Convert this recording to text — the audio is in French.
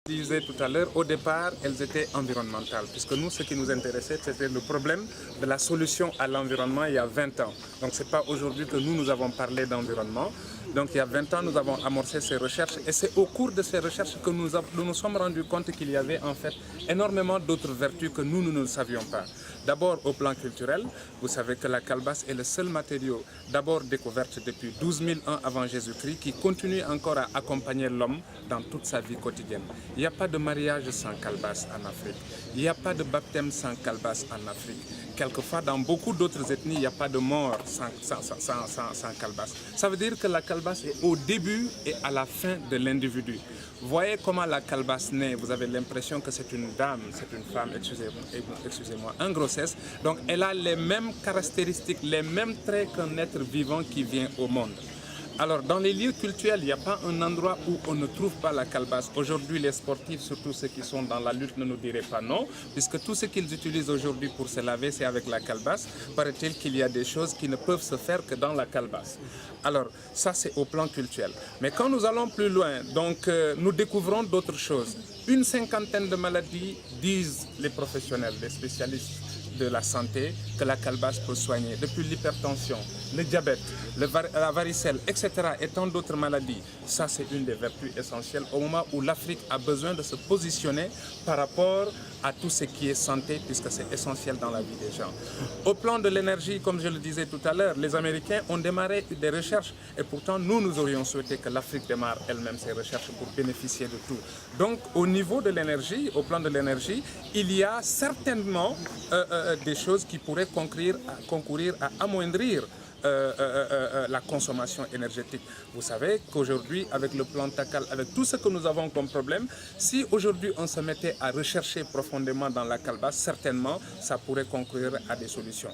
Je disais tout à l'heure, au départ, elles étaient environnementales, puisque nous, ce qui nous intéressait, c'était le problème de la solution à l'environnement il y a 20 ans. Donc, ce n'est pas aujourd'hui que nous avons parlé d'environnement. Donc, il y a 20 ans, nous avons amorcé ces recherches, et c'est au cours de ces recherches que nous nous sommes rendus compte qu'il y avait en fait énormément d'autres vertus que nous ne savions pas. D'abord, au plan culturel, vous savez que la calebasse est le seul matériau d'abord découvert depuis 12 000 ans avant Jésus-Christ qui continue encore à accompagner l'homme dans toute sa vie quotidienne. Il n'y a pas de mariage sans calebasse en Afrique. Il n'y a pas de baptême sans calebasse en Afrique. Quelquefois, dans beaucoup d'autres ethnies, il n'y a pas de mort sans calebasse. Ça veut dire que la calebasse est au début et à la fin de l'individu. Voyez comment la calebasse naît. Vous avez l'impression que c'est une dame, c'est une femme, excusez-moi, en grossesse. Donc, elle a les mêmes caractéristiques, les mêmes traits qu'un être vivant qui vient au monde. Alors, dans les lieux cultuels, il n'y a pas un endroit où on ne trouve pas la calebasse. Aujourd'hui, les sportifs, surtout ceux qui sont dans la lutte, ne nous diraient pas non, puisque tout ce qu'ils utilisent aujourd'hui pour se laver, c'est avec la calebasse. Paraît-il qu'il y a des choses qui ne peuvent se faire que dans la calebasse. Alors, ça, c'est au plan culturel. Mais quand nous allons plus loin, donc, nous découvrons d'autres choses. Une cinquantaine de maladies, disent les professionnels, les spécialistes de la santé, que la calebasse peut soigner, depuis l'hypertension, le diabète, la varicelle, etc. et tant d'autres maladies. Ça, c'est une des vertus essentielles au moment où l'Afrique a besoin de se positionner par rapport à tout ce qui est santé, puisque c'est essentiel dans la vie des gens. Au plan de l'énergie, comme je le disais tout à l'heure, les Américains ont démarré des recherches et pourtant, nous aurions souhaité que l'Afrique démarre elle-même ses recherches pour bénéficier de tout. Donc, au niveau de l'énergie, au plan de l'énergie, il y a certainement des choses qui pourraient concourir à amoindrir la consommation énergétique. Vous savez qu'aujourd'hui, avec le plan TACAL, avec tout ce que nous avons comme problème, si aujourd'hui on se mettait à rechercher profondément dans la calebasse, certainement, ça pourrait concourir à des solutions.